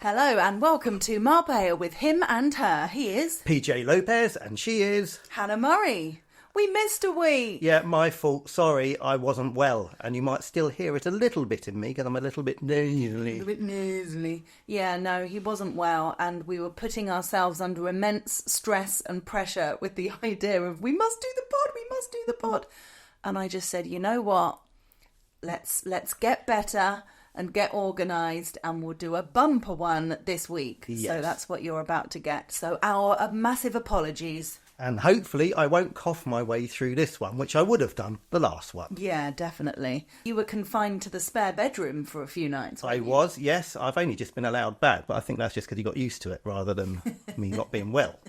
Hello and welcome to Marbella with him and her. He is PJ Lopez and she is Hannah Murray. We missed a week. Yeah, my fault. Sorry, I wasn't well. And you might still hear it a little bit in me because I'm a little bit nasally. Yeah, no, he wasn't well and we were putting ourselves under immense stress and pressure with the idea of we must do the pod. And I just said, you know what? Let's get better and get organised, and we'll do a bumper one this week. Yes. So that's what you're about to get. So our massive apologies. And hopefully I won't cough my way through this one, which I would have done the last one. Yeah, definitely. You were confined to the spare bedroom for a few nights. I was, yes. I've only just been allowed back, but I think that's just because you got used to it rather than me not being well.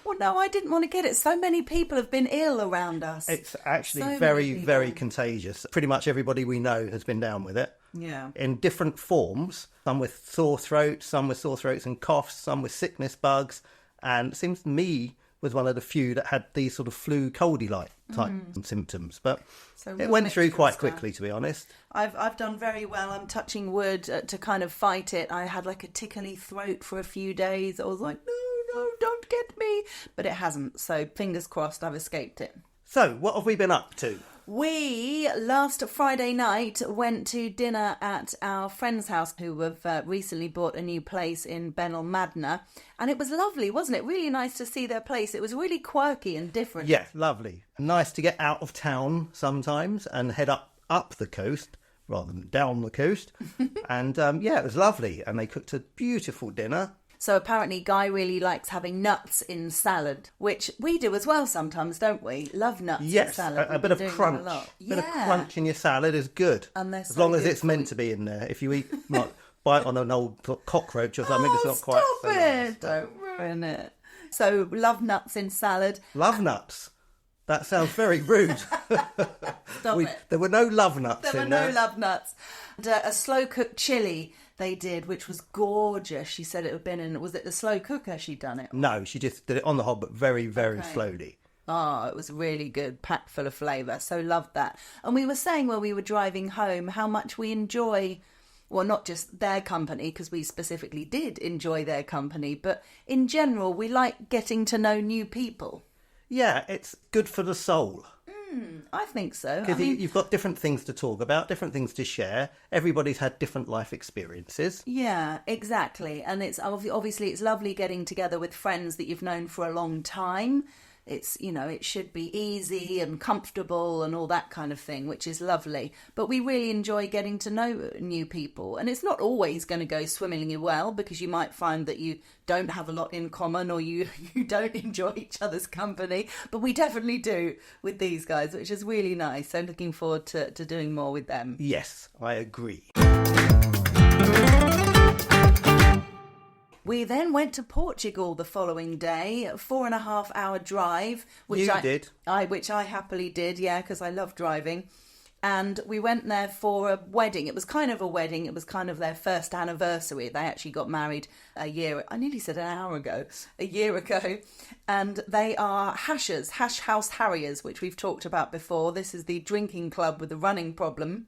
Well, no, I didn't want to get it. So many people have been ill around us. It's actually very contagious. Pretty much everybody we know has been down with it. Yeah. In different forms. Some with sore throats, some with sore throats and coughs, some with sickness bugs. And it seems to me was one of the few that had these sort of flu coldy-like type symptoms. But it went through quite quickly, to be honest. I've done very well. I'm touching wood to kind of fight it. I had like a tickly throat for a few days. I was like, no, don't get me. But it hasn't. So fingers crossed I've escaped it. So what have we been up to? We, last Friday night, went to dinner at our friend's house who have recently bought a new place in Benalmadena. And it was lovely, wasn't it? Really nice to see their place. It was really quirky and different. Yeah, lovely. Nice to get out of town sometimes and head up the coast rather than down the coast. And it was lovely. And they cooked a beautiful dinner. So apparently Guy really likes having nuts in salad, which we do as well sometimes, don't we? Love nuts in salad. A bit of crunch. A bit of crunch in your salad is good. As long as it's meant to be in there. If you eat, bite on an old cockroach or something, it's not quite so nice. Don't ruin it. So love nuts in salad. Love nuts? That sounds very rude. Stop it. There were no love nuts in there. There were no love nuts. And a slow-cooked chilli they did, which was gorgeous. She said it had been in... Was it the slow cooker she'd done it? No, she just did it on the hob, but very slowly. Oh, it was really good, packed full of flavour. So loved that. And we were saying while we were driving home how much we enjoy... Well, not just their company, because we specifically did enjoy their company, but in general, we like getting to know new people. Yeah, it's good for the soul. I think so. Because you've got different things to talk about, different things to share. Everybody's had different life experiences. Yeah, exactly. And it's obviously it's lovely getting together with friends that you've known for a long time. It's, it should be easy and comfortable and all that kind of thing, which is lovely. But we really enjoy getting to know new people. And it's not always going to go swimmingly well, because you might find that you don't have a lot in common or you don't enjoy each other's company. But we definitely do with these guys, which is really nice. So looking forward to doing more with them. Yes, I agree. We then went to Portugal the following day, a 4.5 hour drive. Which I happily did, yeah, because I love driving. And we went there for a wedding. It was kind of a wedding. It was kind of their first anniversary. They actually got married a year ago. And they are hashers, Hash House Harriers, which we've talked about before. This is the drinking club with the running problem.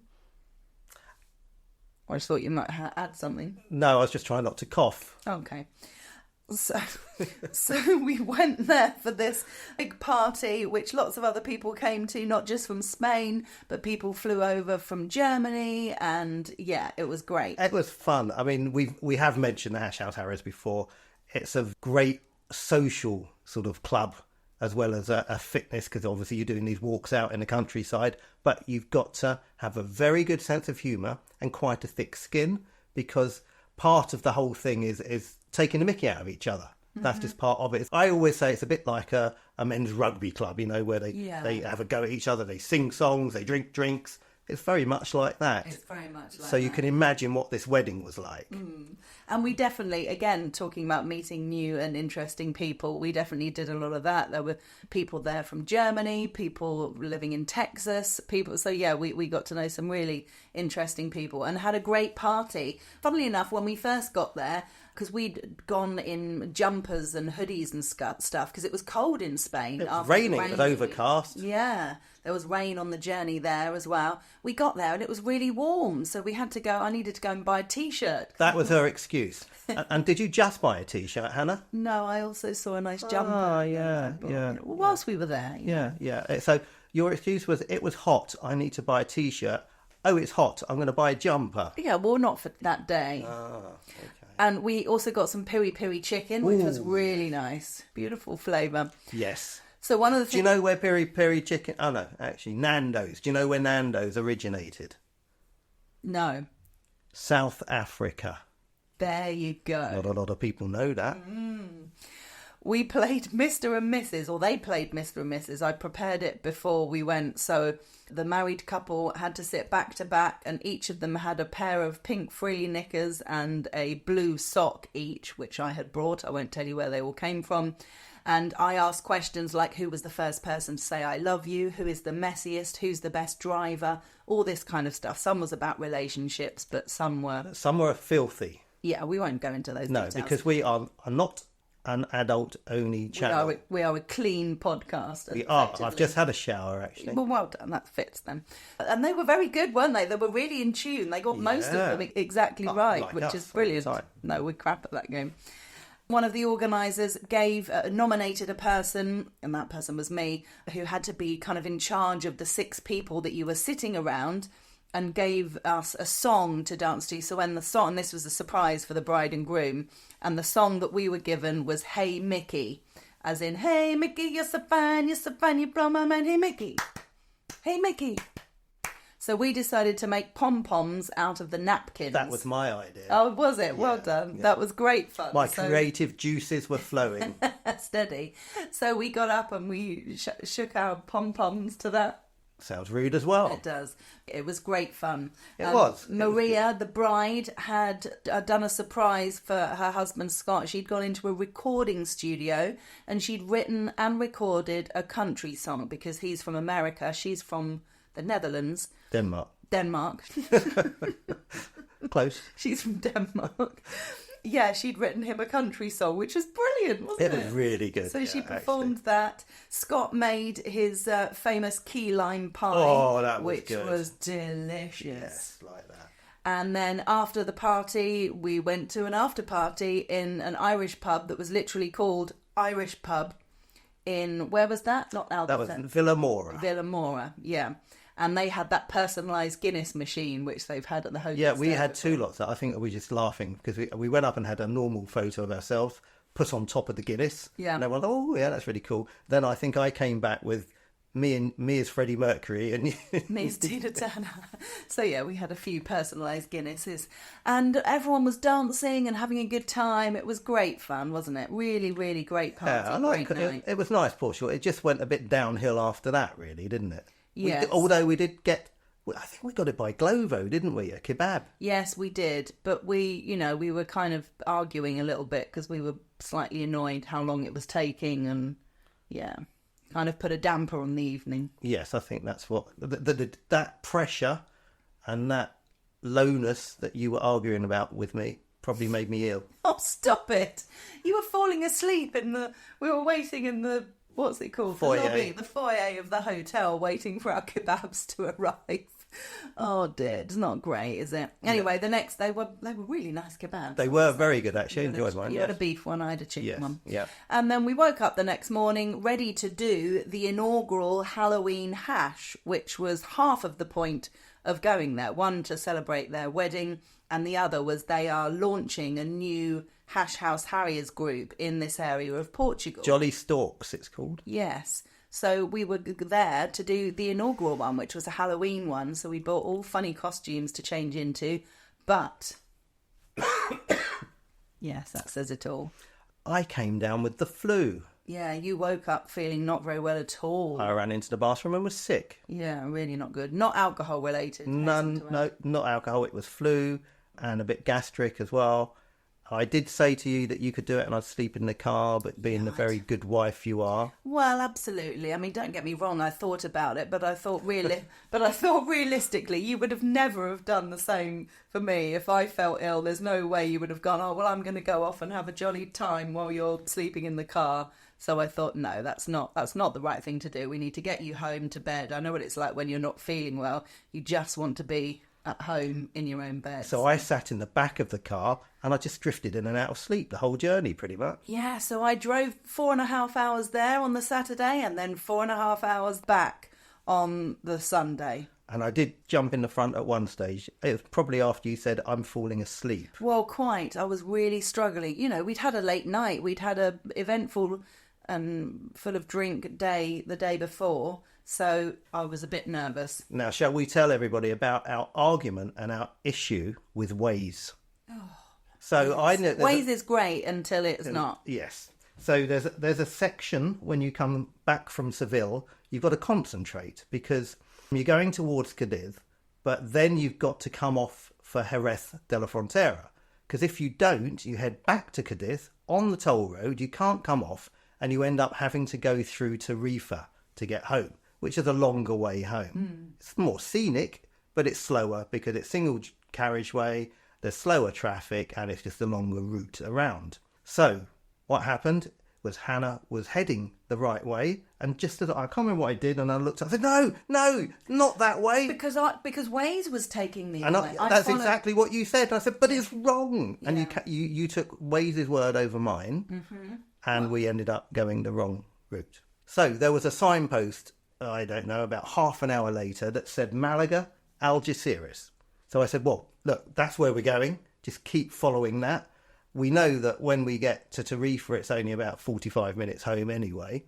I just thought you might add something. No, I was just trying not to cough. Okay. So we went there for this big party, which lots of other people came to, not just from Spain, but people flew over from Germany, and yeah, it was great. It was fun. I mean, we have mentioned the Hash House Harriers before. It's a great social sort of club, as well as a fitness, because obviously you're doing these walks out in the countryside, but you've got to have a very good sense of humour and quite a thick skin, because part of the whole thing is taking the mickey out of each other. That's just part of it. I always say it's a bit like a men's rugby club, where they have a go at each other, they sing songs, they drink drinks. It's very much like that. It's very much like so you can imagine what this wedding was like. And we definitely, again, talking about meeting new and interesting people, we definitely did a lot of that. There were people there from Germany, people living in Texas, people. So yeah, we got to know some really interesting people and had a great party. Funnily enough, when we first got there, because we'd gone in jumpers and hoodies and stuff because it was cold in Spain. It was raining, it was overcast. Yeah, there was rain on the journey there as well. We got there and it was really warm, so we had to go. I needed to go and buy a T-shirt. That was her excuse. And did you just buy a T-shirt, Hannah? No, I also saw a nice jumper. Oh, yeah. Whilst we were there. Yeah. So your excuse was, it was hot, I need to buy a T-shirt. Oh, it's hot, I'm going to buy a jumper. Yeah, well, not for that day. Okay. And we also got some piri chicken, which was really nice. Beautiful flavour. Yes. So one of the things... Do you know where piri chicken... Oh, no, actually, Nando's. Do you know where Nando's originated? No. South Africa. There you go. Not a lot of people know that. We played Mr. and Mrs., or they played Mr. and Mrs. I prepared it before we went, so the married couple had to sit back to back, and each of them had a pair of pink frilly knickers and a blue sock each, which I had brought. I won't tell you where they all came from. And I asked questions like, who was the first person to say I love you? Who is the messiest? Who's the best driver? All this kind of stuff. Some was about relationships, but some were filthy. Yeah, we won't go into those details. No, because we are not an adult-only channel. We are a clean podcast. We are. I've just had a shower, actually. Well done. That fits then. And they were very good, weren't they? They were really in tune. They got most of them exactly right, like which us is brilliant. No, we're crap at that game. One of the organisers nominated a person, and that person was me, who had to be kind of in charge of the 6 people that you were sitting around, and gave us a song to dance to. So when the song, this was a surprise for the bride and groom, and the song that we were given was Hey Mickey, as in, hey Mickey, you're so fine, you blow my mind, hey Mickey, hey Mickey. So we decided to make pom-poms out of the napkins. That was my idea. Oh, was it? Well done. Yeah. That was great fun. My creative juices were flowing. Steady. So we got up and we shook our pom-poms to that. Sounds rude as well. It does. It was great fun. It was. Maria, the bride, had done a surprise for her husband Scott. She'd gone into a recording studio and she'd written and recorded a country song because he's from America. She's from the Netherlands. Denmark. Close. She's from Denmark. Yeah, she'd written him a country song, which was brilliant, wasn't it? It was really good. So she performed that. Scott made his famous key lime pie. Oh, that was which good. Was delicious. Yes, like that. And then after the party, we went to an after party in an Irish pub that was literally called Irish Pub in, where was that? Not Algarve. That was Villamora. Villamora, yeah. And they had that personalised Guinness machine, which they've had at the hotel. Yeah, we had 2 lots. I think we were just laughing because we went up and had a normal photo of ourselves put on top of the Guinness. Yeah. And everyone, oh, yeah, that's really cool. Then I think I came back with me as Freddie Mercury and me as Tina Turner. So yeah, we had a few personalised Guinnesses, and everyone was dancing and having a good time. It was great fun, wasn't it? Really, really great party. Yeah, I like it. It was nice, Portugal. It just went a bit downhill after that, really, didn't it? Yes. Although we did get, I think we got it by Glovo, didn't we? A kebab. Yes, we did. But we were kind of arguing a little bit because we were slightly annoyed how long it was taking, and yeah, kind of put a damper on the evening. Yes, I think that's what that pressure and that lowness that you were arguing about with me probably made me ill. Oh, stop it! You were falling asleep we were waiting in the, what's it called? Foyer. The foyer of the hotel, waiting for our kebabs to arrive. Oh dear, it's not great, is it? Anyway, the next they were really nice kebabs. They were very good, actually. Enjoyed mine. You had a beef one, I had a chicken one. Yeah. And then we woke up the next morning ready to do the inaugural Halloween hash, which was half of the point of going there. One, to celebrate their wedding, and the other was they are launching a new Hash House Harriers group in this area of Portugal. Jolly Stalks, it's called. Yes. So we were there to do the inaugural one, which was a Halloween one. So we bought all funny costumes to change into. But, yes, that says it all. I came down with the flu. Yeah, you woke up feeling not very well at all. I ran into the bathroom and was sick. Yeah, really not good. Not alcohol related. None, no, not alcohol. It was flu and a bit gastric as well. I did say to you that you could do it and I'd sleep in the car, but being the very good wife you are. Well, absolutely. I mean, don't get me wrong. I thought about it, but I thought realistically, you would have never have done the same for me. If I felt ill, there's no way you would have gone, oh, well, I'm going to go off and have a jolly time while you're sleeping in the car. So I thought, no, that's not the right thing to do. We need to get you home to bed. I know what it's like when you're not feeling well. You just want to be at home in your own bed. So I sat in the back of the car and I just drifted in and out of sleep the whole journey, pretty much. Yeah, so I drove 4.5 hours there on the Saturday and then 4.5 hours back on the Sunday. And I did jump in the front at one stage. It was probably after you said, I'm falling asleep. Well, quite. I was really struggling. You know, we'd had a late night. We'd had a eventful and full of drink day the day before. So I was a bit nervous. Now, shall we tell everybody about our argument and our issue with WAZE? So I know WAZE is great until it's not. Yes. So there's a section when you come back from Seville, you've got to concentrate because you're going towards Cadiz, but then you've got to come off for Jerez de la Frontera. Because if you don't, you head back to Cadiz on the toll road, you can't come off, and you end up having to go through Tarifa to get home, which is a longer way home. It's more scenic, but it's slower because it's single carriageway, there's slower traffic, and it's just a longer route around. So what happened was Hannah was heading the right way, and just as I can't remember what I did, and I looked up, I said, no, not that way. Because WAZE was taking me and away. That's exactly what you said. I said, but it's wrong. Yeah. And you took WAZE's word over mine, and we ended up going the wrong route. So there was a signpost, I don't know, about half an hour later that said Malaga, Algeciras. So I said, well, look, that's where we're going. Just keep following that. We know that when we get to Tarifa, it's only about 45 minutes home anyway.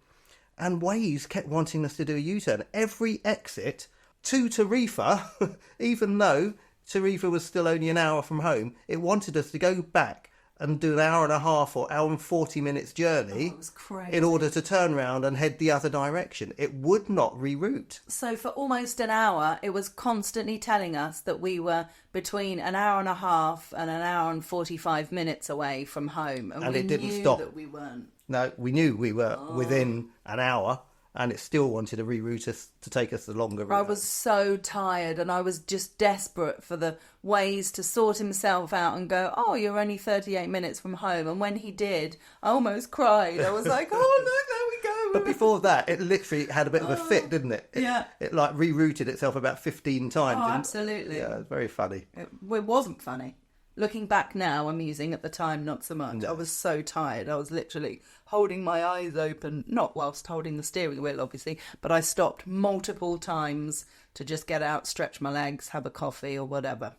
And WAZE kept wanting us to do a U-turn. Every exit to Tarifa, even though Tarifa was still only an hour from home, it wanted us to go back and do an hour and a half or hour and 40 minutes journey it was crazy. in order to turn around and head the other direction. It would not reroute. So for almost an hour, it was constantly telling us that we were between an hour and a half and an hour and 45 minutes away from home. And we it didn't knew stop. that we weren't. No, we knew we were within an hour, and it still wanted to reroute us to take us the longer route. I was so tired and I was just desperate for the WAZE to sort himself out and go, oh, you're only 38 minutes from home. And when he did, I almost cried. I was like, oh, look, there we go. But before that, it literally had a bit of a fit, didn't it? Yeah. It like rerouted itself about 15 times. Oh, absolutely. Yeah, it was very funny. It wasn't funny. Looking back now, amusing. At the time, not so much. No. I was so tired. I was literally holding my eyes open, not whilst holding the steering wheel, obviously, but I stopped multiple times to just get out, stretch my legs, have a coffee or whatever.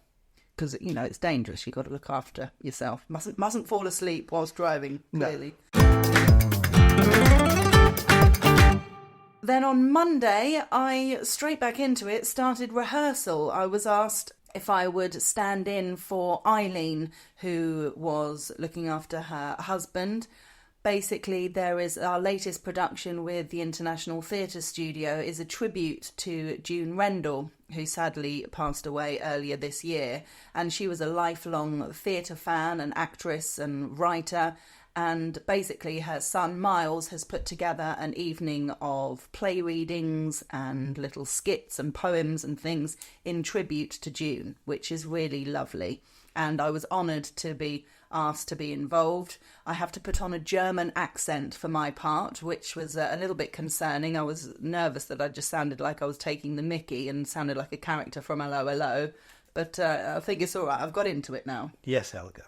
Because, you know, it's dangerous. You've got to look after yourself. Mustn't fall asleep whilst driving, clearly. No. Then on Monday, I, straight back into it, started rehearsal. I was asked if I would stand in for Eileen, who was looking after her husband. Basically, there is our latest production with the International Theatre Studio is a tribute to June Rendle, who sadly passed away earlier this year. And she was a lifelong theatre fan and actress and writer. And basically her son Miles has put together an evening of play readings and little skits and poems and things in tribute to June, which is really lovely. And I was honoured to be asked to be involved. I have to put on a German accent for my part, which was a little bit concerning. I was nervous that I just sounded like I was taking the mickey and sounded like a character from Hello Hello. But I think it's all right. I've got into it now. Yes, Helga.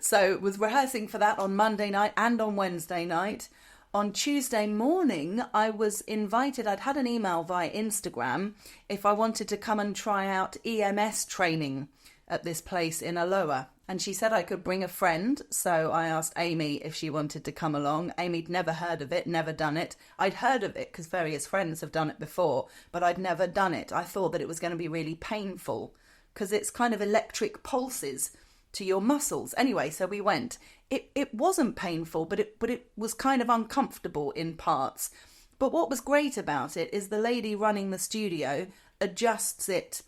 So was rehearsing for that on Monday night and on Wednesday night. On Tuesday morning, I was invited, I'd had an email via Instagram, if I wanted to come and try out EMS training at this place in Aloha. And she said I could bring a friend, so I asked Amy if she wanted to come along. Amy'd never heard of it, never done it. I'd heard of it because various friends have done it before, but I'd never done it. I thought that it was going to be really painful because it's kind of electric pulses to your muscles. Anyway, so we went. It wasn't painful, but it was kind of uncomfortable in parts. But what was great about it is the lady running the studio adjusts it,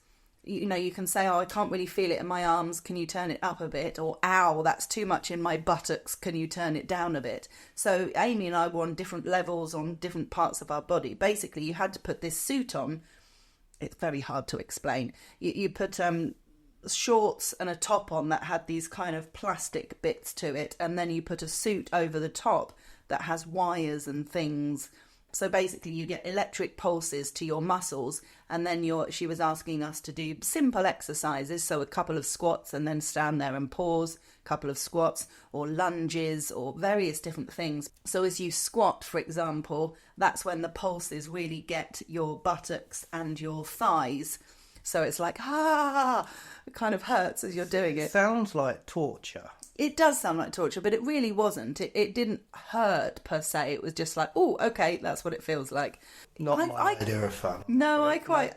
you know, you can say, oh, I can't really feel it in my arms, can you turn it up a bit? Or, ow, that's too much in my buttocks, can you turn it down a bit? So Amy and I were on different levels on different parts of our body. Basically, you had to put this suit on. It's very hard to explain. You put shorts and a top on that had these kind of plastic bits to it, and then you put a suit over the top that has wires and things. So basically you get electric pulses to your muscles, and then she was asking us to do simple exercises, so a couple of squats and then stand there and pause, a couple of squats or lunges or various different things. So as you squat, for example, that's when the pulses really get your buttocks and your thighs. So it's like, it kind of hurts as you're doing it. Sounds like torture. It does sound like torture, but it really wasn't. It didn't hurt per se. It was just like, oh, okay, that's what it feels like. Not my idea of fun. No, I quite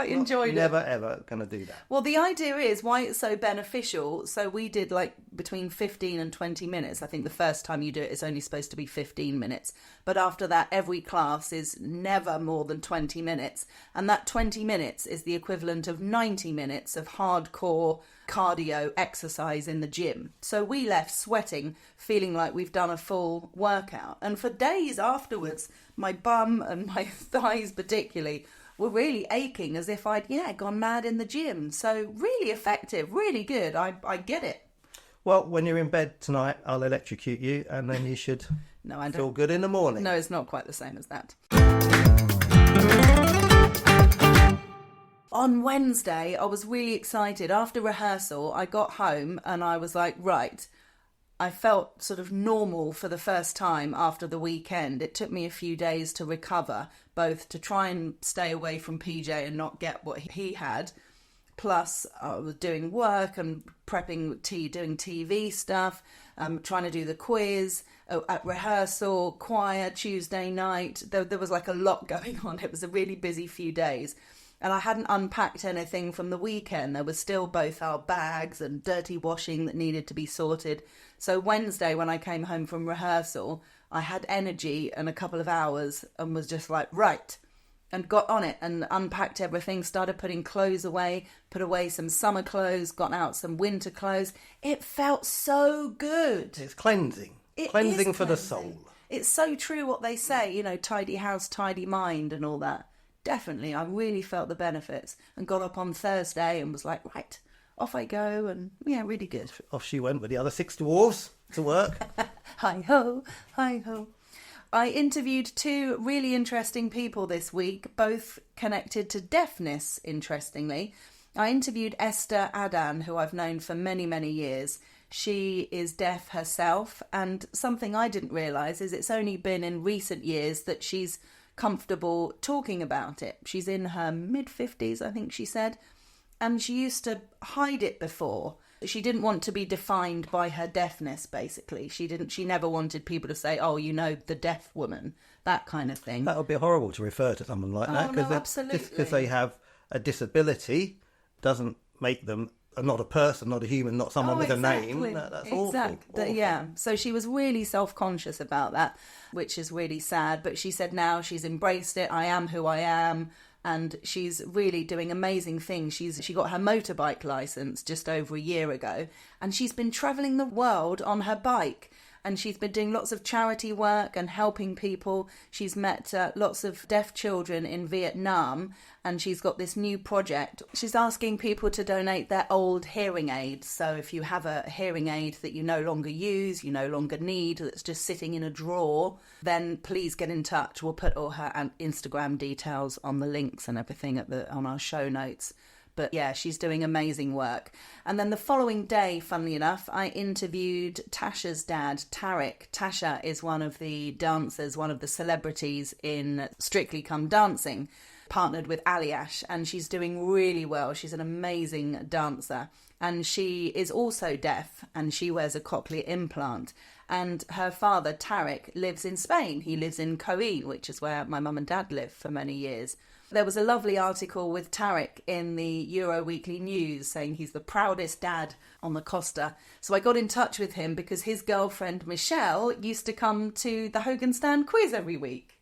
enjoyed it. Never ever going to do that. Well, the idea is why it's so beneficial. So we did like between 15 and 20 minutes. I think the first time you do it, it's only supposed to be 15 minutes. But after that, every class is never more than 20 minutes. And that 20 minutes is the equivalent of 90 minutes of hardcore cardio exercise in the gym. So we left sweating, feeling like we've done a full workout. And for days afterwards, my bum and my thighs particularly were really aching as if I'd, gone mad in the gym. So really effective, really good. I get it. Well, when you're in bed tonight, I'll electrocute you and then you should feel good in the morning. No, it's not quite the same as that. On Wednesday, I was really excited. After rehearsal, I got home and I was like, right, I felt sort of normal for the first time after the weekend. It took me a few days to recover, both to try and stay away from PJ and not get what he had. Plus, I was doing work and prepping doing TV stuff, trying to do the quiz, at rehearsal, choir, Tuesday night. There was like a lot going on. It was a really busy few days. And I hadn't unpacked anything from the weekend. There was still both our bags and dirty washing that needed to be sorted. So Wednesday, when I came home from rehearsal, I had energy and a couple of hours and was just like, right, and got on it and unpacked everything, started putting clothes away, put away some summer clothes, got out some winter clothes. It felt so good. It's cleansing. Cleansing for the soul. It's so true what they say, tidy house, tidy mind and all that. Definitely, I really felt the benefits and got up on Thursday and was like, right, off I go, and really good. Off she went with the other 6 dwarves to work. Hi-ho, hi-ho. I interviewed 2 really interesting people this week, both connected to deafness, interestingly. I interviewed Esther Adan, who I've known for many, many years. She is deaf herself, and something I didn't realise is it's only been in recent years that she's comfortable talking about it. She's in her mid-50s, I think she said, and she used to hide it before. She didn't want to be defined by her deafness, basically. She never wanted people to say, oh, the deaf woman, that kind of thing. That would be horrible to refer to someone like that. No, absolutely. Just because they have a disability doesn't make them not a person, not a human, not someone with a name. That's awful. Yeah. So she was really self-conscious about that, which is really sad. But she said now she's embraced it. I am who I am. And she's really doing amazing things. She got her motorbike licence just over a year ago. And she's been travelling the world on her bike. And she's been doing lots of charity work and helping people. She's met lots of deaf children in Vietnam, and she's got this new project. She's asking people to donate their old hearing aids. So if you have a hearing aid that you no longer use, you no longer need, that's just sitting in a drawer, then please get in touch. We'll put all her Instagram details on the links and everything on our show notes. But yeah, she's doing amazing work. And then the following day, funnily enough, I interviewed Tasha's dad, Tarek. Tasha is one of the dancers, one of the celebrities in Strictly Come Dancing, partnered with Aliash, and she's doing really well. She's an amazing dancer. And she is also deaf, and she wears a cochlear implant. And her father, Tarek, lives in Spain. He lives in Coín, which is where my mum and dad lived for many years. There was a lovely article with Tarek in the Euro Weekly News saying he's the proudest dad on the Costa. So I got in touch with him because his girlfriend Michelle used to come to the Hogan Stand quiz every week.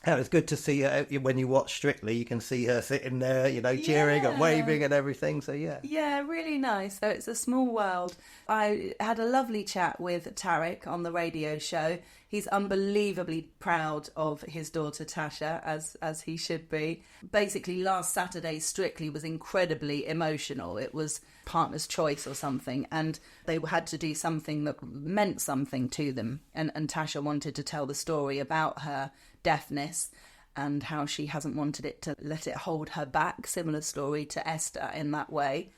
Yeah, it's good to see her when you watch Strictly. You can see her sitting there, cheering and waving and everything. So yeah. Yeah, really nice. So it's a small world. I had a lovely chat with Tarek on the radio show. He's unbelievably proud of his daughter Tasha, as he should be. Basically, last Saturday's Strictly was incredibly emotional. It was partner's choice or something, and they had to do something that meant something to them. And Tasha wanted to tell the story about her deafness and how she hasn't wanted it to let it hold her back. Similar story to Esther in that way.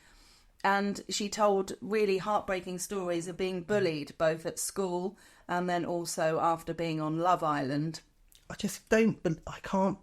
And she told really heartbreaking stories of being bullied both at school and then also after being on Love Island. I can't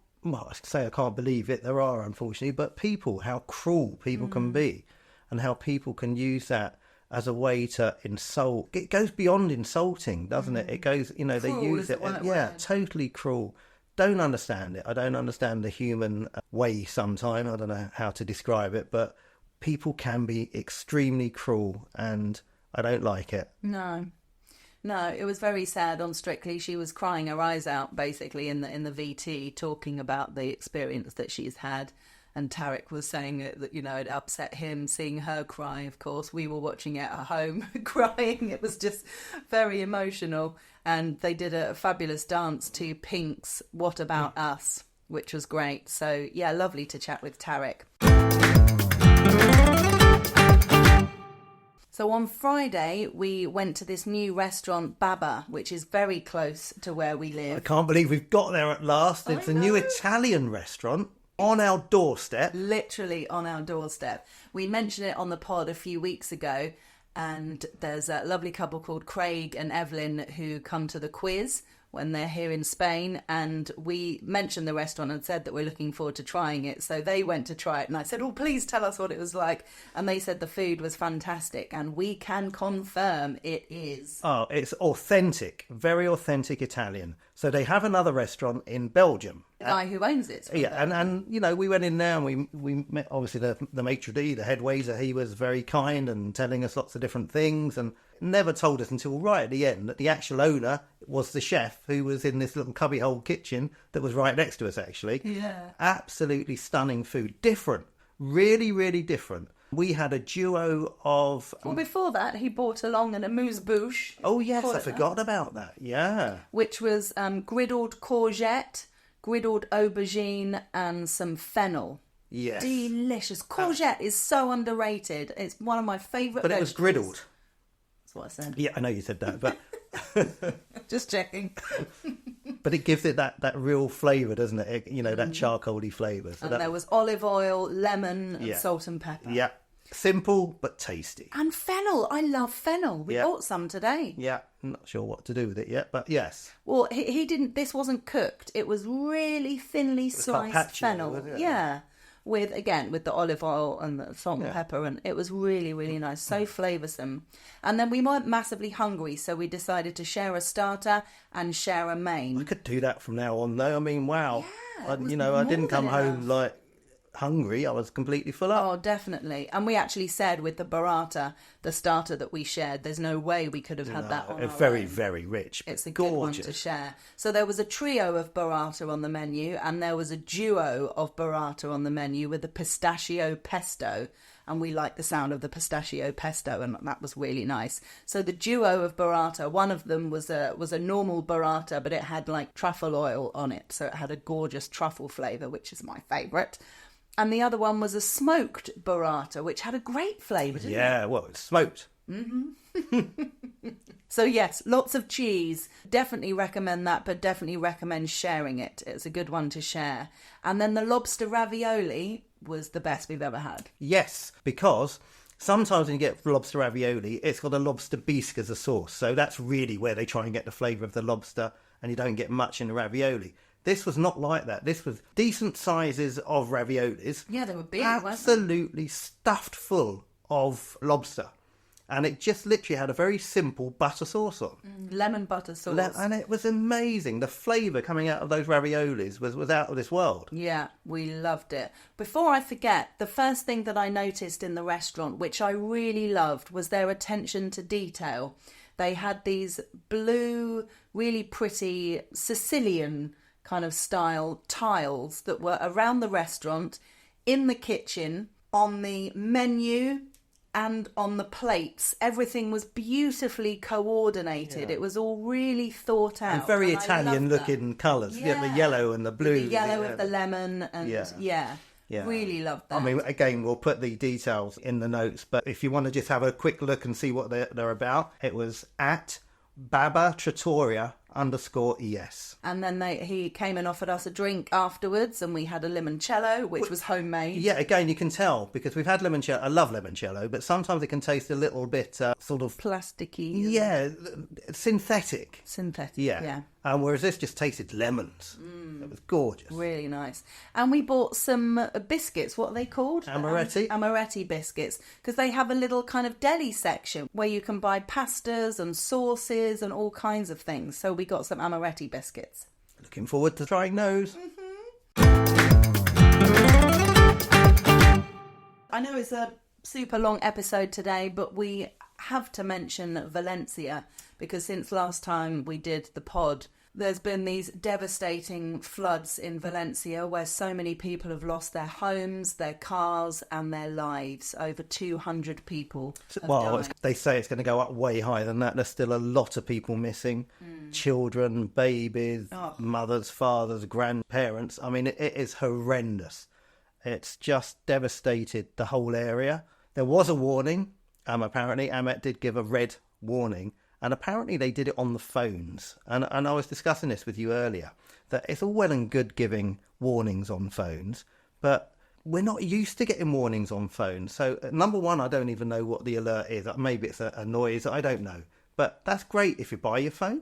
believe it. There are, unfortunately, but how cruel people can be and how people can use that as a way to insult. It goes beyond insulting, doesn't it? It goes, they Cruel, use it. word. Totally cruel. Don't understand it. I don't understand the human way sometimes. I don't know how to describe it, but people can be extremely cruel and I don't like it. No, it was very sad on Strictly. She was crying her eyes out, basically, in the VT, talking about the experience that she's had. And Tarek was saying that, it upset him seeing her cry, of course. We were watching it at home, crying. It was just very emotional. And they did a fabulous dance to Pink's What About Us, which was great. So, yeah, lovely to chat with Tarek. So on Friday, we went to this new restaurant, Baba, which is very close to where we live. I can't believe we've got there at last. It's a new Italian restaurant on our doorstep. Literally on our doorstep. We mentioned it on the pod a few weeks ago, and there's a lovely couple called Craig and Evelyn who come to the quiz when they're here in Spain, and we mentioned the restaurant and said that we're looking forward to trying it. So they went to try it and I said, oh, please tell us what it was like. And they said the food was fantastic, and we can confirm it is. Oh, it's authentic, very authentic Italian. So they have another restaurant in Belgium. The guy who owns it. Yeah, and we went in there and we met, obviously, the maitre d', the head waiter. He was very kind and telling us lots of different things, and never told us until right at the end that the actual owner was the chef who was in this little cubbyhole kitchen that was right next to us, actually. Yeah. Absolutely stunning food. Different. Really, really different. We had a duo of... Well, before that, he brought along an amuse-bouche. Oh, yes, I forgot about that. Yeah. Which was griddled courgette, griddled aubergine, and some fennel. Yes. Delicious. Courgette is so underrated. It's one of my favourite But it was griddled. That's what I said. Yeah, I know you said that, but... Just checking. But it gives it that real flavour, doesn't it? That charcoaly flavour. So and there was olive oil, lemon, and salt and pepper. Yeah. Simple, but tasty. And fennel. I love fennel. We bought some today. Yeah. I'm not sure what to do with it yet, but yes. Well, he didn't... This wasn't cooked. It was really thinly sliced fennel. Was it? Yeah. With the olive oil and the salt and pepper, and it was really, really nice, so flavoursome. And then we weren't massively hungry, so we decided to share a starter and share a main. I could do that from now on, though. I mean, wow. Yeah, I didn't come home like hungry. I was completely full up. Oh, definitely. And we actually said with the burrata, the starter that we shared, there's no way we could have had that on our very, own. very rich. It's a gorgeous. good one to share. So there was a trio of burrata on the menu, and there was a duo of burrata on the menu with a pistachio pesto. And we liked the sound of the pistachio pesto, and that was really nice. So the duo of burrata, one of them was a normal burrata, but it had like truffle oil on it. So it had a gorgeous truffle flavour, which is my favourite. And the other one was a smoked burrata, which had a great flavour, didn't it? Yeah, well, it's smoked. Mm-hmm. So yes, lots of cheese. Definitely recommend that, but definitely recommend sharing it. It's a good one to share. And then the lobster ravioli was the best we've ever had. Yes, because sometimes when you get lobster ravioli, it's got a lobster bisque as a sauce. So that's really where they try and get the flavour of the lobster, and you don't get much in the ravioli. This was not like that. This was decent sizes of raviolis. Yeah, they were big, absolutely stuffed full of lobster. And it just literally had a very simple butter sauce on. Lemon butter sauce. And it was amazing. The flavour coming out of those raviolis was out of this world. Yeah, we loved it. Before I forget, the first thing that I noticed in the restaurant, which I really loved, was their attention to detail. They had these blue, really pretty Sicilian kind of style tiles that were around the restaurant, in the kitchen, on the menu, and on the plates. Everything was beautifully coordinated. Yeah. It was all really thought out. And very Italian looking colours. Yeah. The yellow and the blue. The yellow with the lemon and yeah. Really loved that. I mean, again, we'll put the details in the notes, but if you want to just have a quick look and see what they're about, it was at Baba Trattoria _ES. And then he came and offered us a drink afterwards, and we had a limoncello, which was homemade. Yeah, again, you can tell, because we've had limoncello. I love limoncello, but sometimes it can taste a little bit sort of... plasticky. Yeah, synthetic. Yeah. Whereas this just tasted lemons. It was gorgeous. Really nice. And we bought some biscuits. What are they called? Amaretti. Amaretti biscuits. Because they have a little kind of deli section where you can buy pastas and sauces and all kinds of things. So we got some Amaretti biscuits. Looking forward to trying those. I know it's a super long episode today, but we have to mention Valencia, because since last time we did the pod, there's been these devastating floods in Valencia where so many people have lost their homes, their cars and their lives. Over 200 people have died. They say it's going to go up way higher than that. There's still a lot of people missing. Children, babies, mothers, fathers, grandparents. I mean, it is horrendous. It's just devastated the whole area. There was a warning. Apparently, Amet did give a red warning. And apparently they did it on the phones. And I was discussing this with you earlier, that it's all well and good giving warnings on phones, but we're not used to getting warnings on phones. So, number one, I don't even know what the alert is. Maybe it's a noise, I don't know. But that's great if you buy your phone,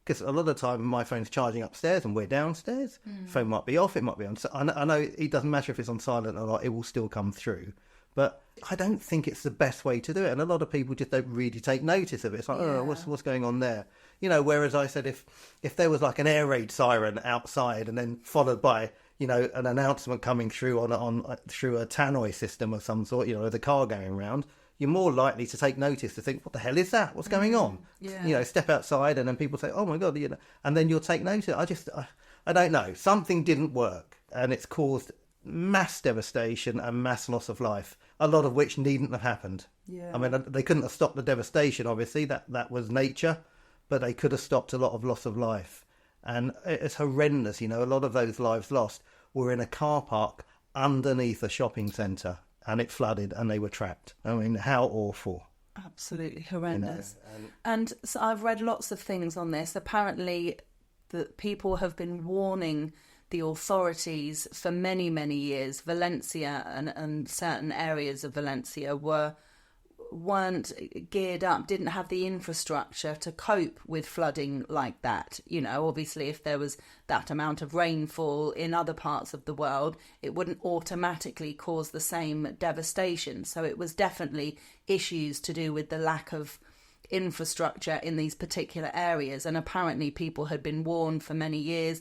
because a lot of the time my phone's charging upstairs and we're downstairs. Phone might be off, it might be on. I know it doesn't matter if it's on silent or not, it will still come through. But I don't think it's the best way to do it. And a lot of people just don't really take notice of it. It's like, oh, what's going on there? You know, whereas I said if there was like an air raid siren outside and then followed by, you know, an announcement coming through through a tannoy system of some sort, you know, the car going around, you're more likely to take notice, to think, what the hell is that? What's going on? Yeah. You know, step outside and then people say, oh my God, you know, and then you'll take notice. I don't know. Something didn't work and it's caused mass devastation and mass loss of life, a lot of which needn't have happened. Yeah. I mean, they couldn't have stopped the devastation, obviously, that was nature, but they could have stopped a lot of loss of life. And it's horrendous, you know, a lot of those lives lost were in a car park underneath a shopping centre, and it flooded and they were trapped. I mean, how awful. Absolutely horrendous. You know, and so I've read lots of things on this. Apparently, that people have been warning the authorities for many, many years. Valencia and certain areas of Valencia weren't geared up, didn't have the infrastructure to cope with flooding like that. You know, obviously if there was that amount of rainfall in other parts of the world, it wouldn't automatically cause the same devastation. So it was definitely issues to do with the lack of infrastructure in these particular areas. And apparently people had been warned for many years.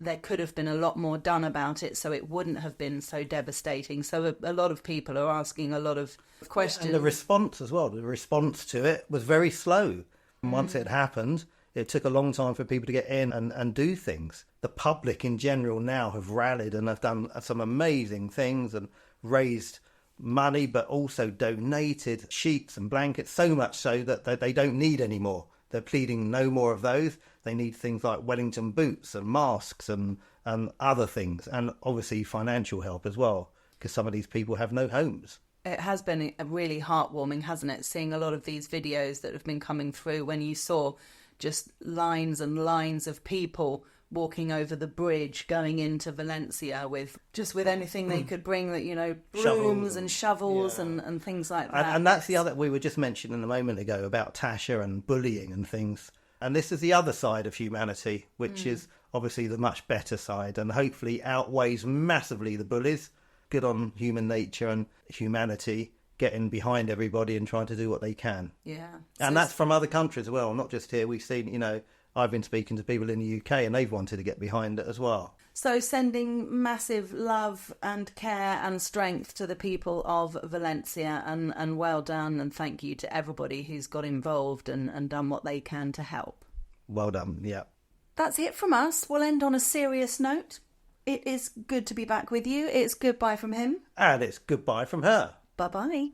There could have been a lot more done about it, so it wouldn't have been so devastating. So a lot of people are asking a lot of questions. And the response as well, the response to it was very slow. And once it happened, it took a long time for people to get in and do things. The public in general now have rallied and have done some amazing things and raised money, but also donated sheets and blankets, so much so that they don't need any more. They're pleading no more of those. They need things like Wellington boots and masks and other things, and obviously financial help as well, because some of these people have no homes. It has been really heartwarming, hasn't it, seeing a lot of these videos that have been coming through when you saw just lines and lines of people walking over the bridge going into Valencia with anything they could bring, that, you know, brooms and shovels and things like that. And that's the other, we were just mentioning a moment ago about Tasha and bullying and things. And this is the other side of humanity, which is obviously the much better side and hopefully outweighs massively the bullies. Good on human nature and humanity getting behind everybody and trying to do what they can. Yeah. And that's from other countries as well, not just here. We've seen, you know, I've been speaking to people in the UK and they've wanted to get behind it as well. So sending massive love and care and strength to the people of Valencia, and well done, and thank you to everybody who's got involved and done what they can to help. Well done, yeah. that's it from us. We'll end on a serious note. It is good to be back with you. It's goodbye from him. And it's goodbye from her. Bye-bye.